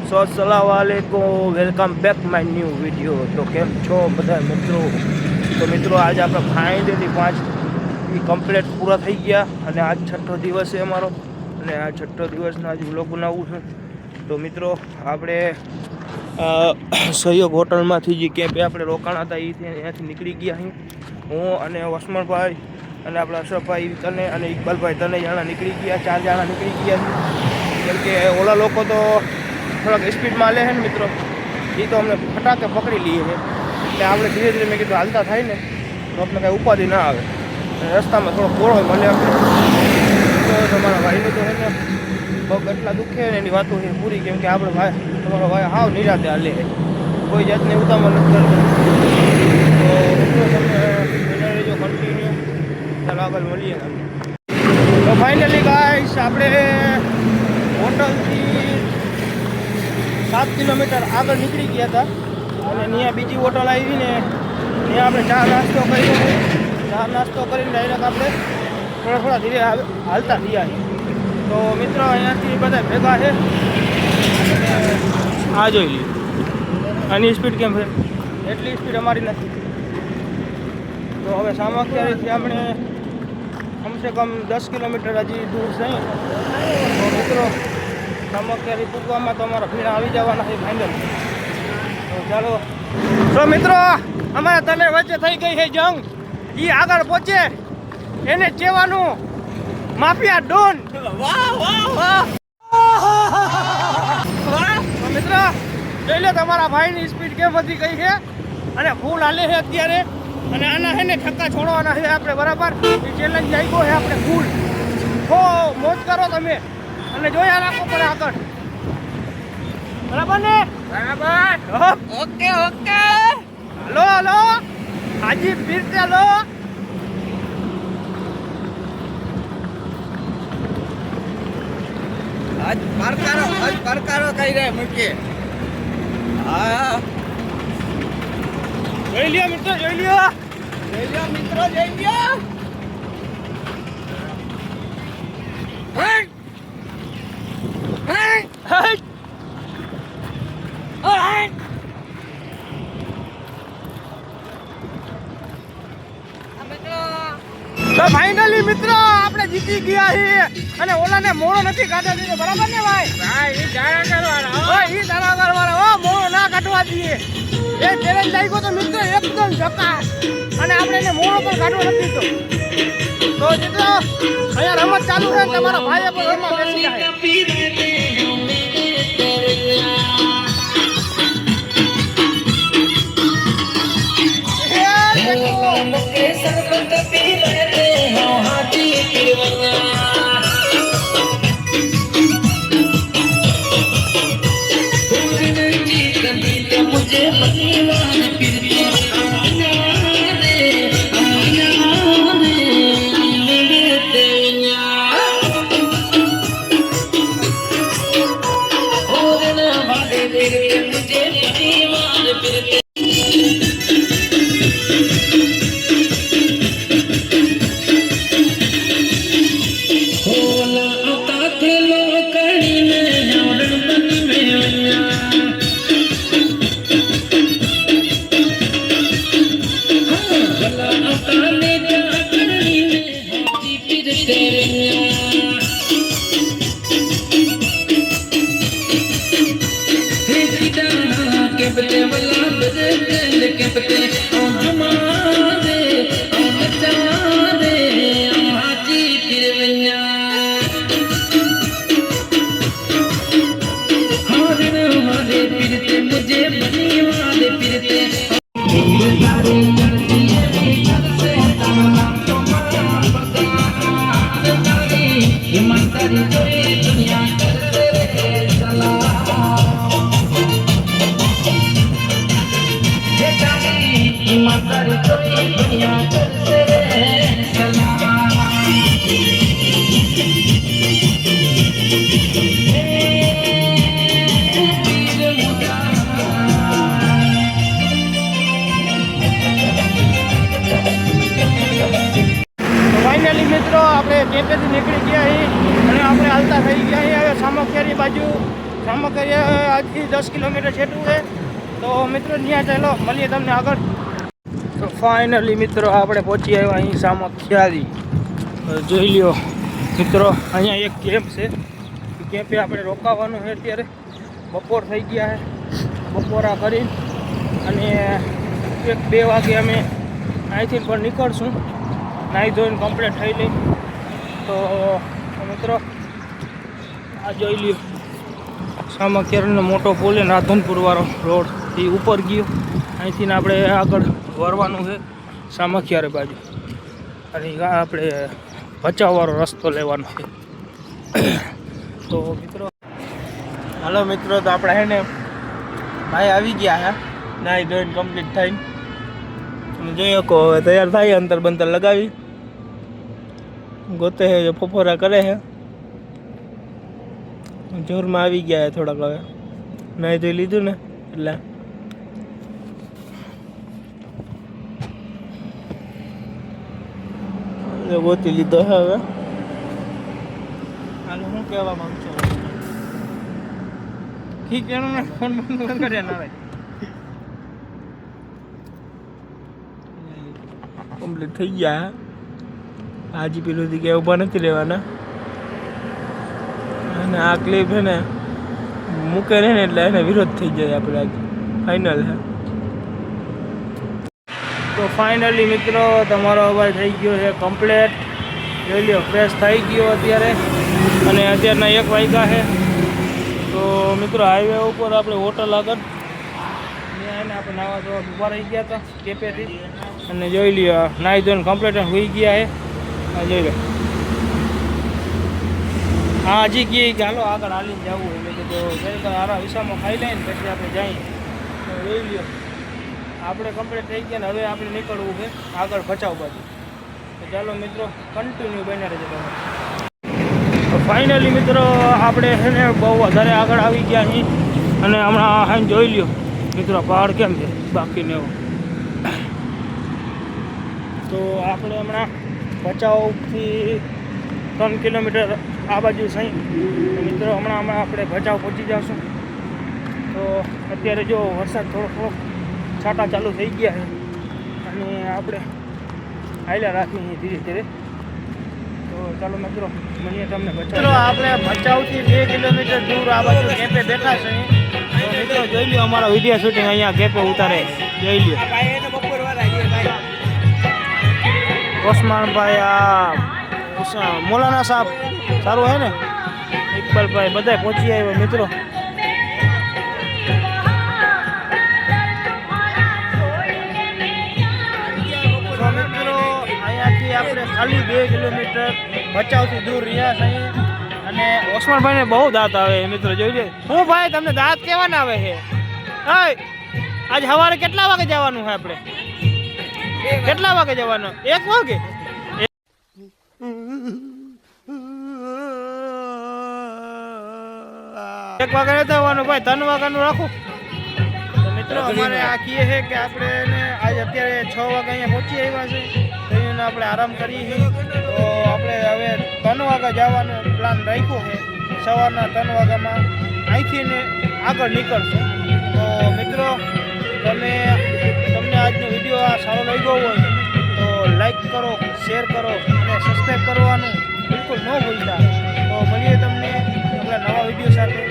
સો અસલામુઅલૈકુમ, welcome back my new video. તો કેમ છો બધા મિત્રો? તો મિત્રો આજે આપણે ફાઇનલી 5 કમ્પ્લીટ પૂરા થઈ ગયા અને આજ 6ઠ્ઠો દિવસ છે અમારો અને આ 6ઠ્ઠો દિવસના આજે વ્લોગ બનાવવું છે। તો મિત્રો આપણે સહયોગ હોટલમાંથી જે કેમ્પે આપણે રોકાણા હતા ત્યાંથી નીકળી ગયા અહીં। હું અને વસમણભાઈ અને આપણા અશરફભાઈ તને અને ઇકબાલભાઈ 3 જણા નીકળી ગયા, 4 જણા નીકળી ગયા। કેમ કે ઓલા લોકો તો થોડાક સ્પીડમાં લે છે ને મિત્રો, એ તો અમને ફટાકે પકડી લઈએ છે એટલે આપણે ધીરે ધીરે મેં કીધું હાલતા થાય ને તો આપણે કાંઈ ઉપાધિ ના આવે અને રસ્તામાં થોડો ગોળો મળે આપણે તો તમારા ભાઈને તો છે ને પગ એટલા દુખે ને એની વાતો છે પૂરી। કેમ કે આપણે ભાઈ તમારો ભાઈ હાવ નિરાતે હાલે છે, કોઈ જાતની ઉતામળ નથી કરતો। તો મિત્રો તમે જો કન્ટિન્યુ ચાલો આગળ મળીએ। તો ફાઇનલી ગાઈસ આપણે હોટલથી 7 કિલોમીટર આગળ નીકળી ગયા હતા અને ત્યાં બીજી હોટલ આવી ને ત્યાં આપણે ચા નાસ્તો કર્યો। ચા નાસ્તો કરીને ડાયરેક્ટ આપણે થોડા ધીરે હાલતા થયા। તો મિત્રો અહીંયાથી બધા ભેગા છે, આ જોઈ લ્યો આની સ્પીડ કેમ છે, એટલી સ્પીડ અમારી નથી। તો હવે સામખિયારીથી આપણે કમસે કમ 10 કિલોમીટર હજી દૂર છે। તો મિત્રો સામખિયારી પૂગવામાં તો અમારા ભીડા આવી જવાના છે ફાઇનલ। તો ચાલો। તો મિત્રો અમારા તને વચ્ચે થઈ ગઈ છે જંગ, એ આગળ પહોંચે એને કહેવાનું માફિયા ડોન। વાહ વાહ વાહ તો મિત્રો જોઈ લો તમારા ભાઈની સ્પીડ કેમ વધી ગઈ છે અને ફૂલ હાલે છે અત્યારે અને આના છે ને ઠક્કા છોડવાના છે આપણે બરાબર। એ ચેલેન્જ આવી છે આપણે ફૂલ હો મોજ કરો તમે અને જોયા રાખો પડે આગળ બરાબર ને? બરાબર, ઓકે ઓકે, હલો હલો હાજી ફીર ચાલો। આજ પરકારો કઈ રે મૂકે। હા જોઈ લ્યો મિત્રો, જોઈ લ્યો મિત્રો જઈ ગયા। તો ફાઇનલી મિત્રો આપણે જીતી ગયા છીએ અને ઓલાને મોળો નથી કાઢવા દીધો બરાબર ને ભાઈ? ભાઈ ઈ જારા કરવાના ઓ ઈ તારા કરવાના મોળો ના કાઢવા દઈએ। એ ચેલેન્જ લાગ્યો તો મિત્રો એકદમ ઝકાસ અને આપણે એને મોળો પણ કાઢવો નથી દીધો। તો મિત્રો અહીંયા રમત ચાલુ છે ને તમારા ભાઈએ પણ રમવા બેસી જાય। સામખિયા આજથી 10 કિલોમીટર છેટું છે. તો મિત્રો ત્યાં ચાલો મળીએ તમને આગળ. તો ફાઇનલી મિત્રો આપણે પહોંચી આવ્યા અહીં સામખિયાથી. જોઈ લ્યો મિત્રો, અહીંયા એક કેમ્પ છે. કેમ્પે આપણે રોકાવાનું છે. અત્યારે બપોર થઈ ગયા છે. બપોરા કરી અને 1-2 વાગે અમે અહીંથી પણ નીકળશું. નાહી ધોઈને કમ્પ્લીટ થઈ લઈ. તો મિત્રો આ જોઈ લ્યો સામખિયાનો મોટો પુલ છે, રાધનપુરવાળો રોડ એ ઉપર ગયો. અહીંથી આપણે આગળ વળવાનું છે સામખિયા બાજુ, અને આપણે ભચાઉવાળો રસ્તો લેવાનો છે. તો મિત્રો હાલો મિત્રો, તો આપણે હે ને ભાઈ આવી ગયા હે નાહી ધોઈને કમ્પ્લીટ થઈને. તમે જોઈ શકો હવે તૈયાર થાય, અંતર બંતર લગાવી ગોતે છે, ફોફોરા કરે છે. જોરમાં આવી ગયા છે થોડાક. હવે નાહી ધોઈ લીધું ને એટલે ગોતી લીધો છે. હવે હાલો શું કહેવા માંગુ છું? ઠીક એનું ને ફોન બંધ કર્યા ના ભાઈ. કમ્પ્લીટ થઈ ગયા. હાજી પેલું કે ઊભા નથી રહેવાના. અને આ ક્લિપ છે ને મૂકે ને એટલે એને વિરોધ થઈ જાય આપણે. આજે ફાઇનલ છે. તો ફાઇનલી મિત્રો તમારો અવાજ થઈ ગયો છે કમ્પ્લેટ. જોઈ લ્યો ફ્રેશ થઈ ગયો અત્યારે, અને અત્યારના 1 વાગ્યા છે. તો મિત્રો હાઈવે ઉપર આપણે હોટલ આગળ ત્યાં આપણે નાવા ધોવા ઊભા રહી ગયા હતા કેફેથી. અને જોઈ લ્યો નાહી ધોઈને કમ્પ્લેટ હોઈ ગયા છે. આ જોઈ લો. હા હજી કહે કે હાલો આગળ હાલીને જવું. એટલે કે તો જરીક આરા વિસામાં ખાઈ લઈને પછી આપણે જઈએ. તો જોઈ લ્યો આપણે કમ્પ્લીટ થઈ ગયા ને હવે આપણે નીકળવું છે આગળ ભચાઉ બાજુ. તો ચાલો મિત્રો કન્ટિન્યુ બન્યા રહેજો તમે. તો ફાઇનલી મિત્રો આપણે છે ને બહુ વધારે આગળ આવી ગયા અહીં. અને હમણાં હાઈ જોઈ લ્યો મિત્રો પહાડ કેમ છે બાકીને એવો. તો આપણે હમણાં ભચાઉથી 3 કિલોમીટર આ બાજુ સહી. મિત્રો હમણાં આપણે ભચાઉ પહોંચી જઈશું. તો અત્યારે જો વરસાદ થોડો છાંટા ચાલુ થઈ ગયા છે, અને આપણે હાલ્યા રાખીએ ધીરે ધીરે. તો ચાલો મિત્રો મળીએ તમને ભચાઉ. આપણે ભચાઉથી 2 કિલોમીટર દૂર આ બાજુ કેફે બેઠા છે. તો મિત્રો જોઈ લો અમારો વિડીયો શૂટિંગ અહીંયા કેફે ઉતારે. જોઈ લો ઓસમાનભાઈ, આ મોલાના સાહેબ સારું હે ને, ઇકબાલભાઈ બધા પહોંચી આવ્યા મિત્રો. અહીંયાથી આપણે ખાલી 2 કિલોમીટર ભચાઉથી દૂર રહ્યા છીએ. અને ઓસમાનભાઈને બહુ દાંત આવે મિત્રો. જોઈ લે હું ભાઈ તમને દાંત કેવાના આવે છે. આજ સવારે કેટલા વાગે જવાનું છે આપણે? કેટલા વાગે જવાનું? 1 વાગે? 1 વાગે નથી આવવાનું ભાઈ, 3 વાગ્યાનું રાખું. તો મિત્રો અમારે આ કહીએ છે કે આપણે આજે અત્યારે 6 વાગે અહીંયા પહોંચી આવ્યા છે. તો આપણે આરામ કરીએ છીએ. તો આપણે હવે 3 વાગે જવાનો પ્લાન રાખ્યો છે. સવારના 3 વાગ્યામાં અહીંથી ને આગળ નીકળશું. તો મિત્રો તમને આજનો વિડીયો આ સારો લાગ્યો હોય તો લાઈક કરો, શેર કરો અને સબસ્ક્રાઈબ કરવાનું બિલકુલ ન ભૂલતા. તો મળીએ તમને આપણા નવા વિડીયો સાથે.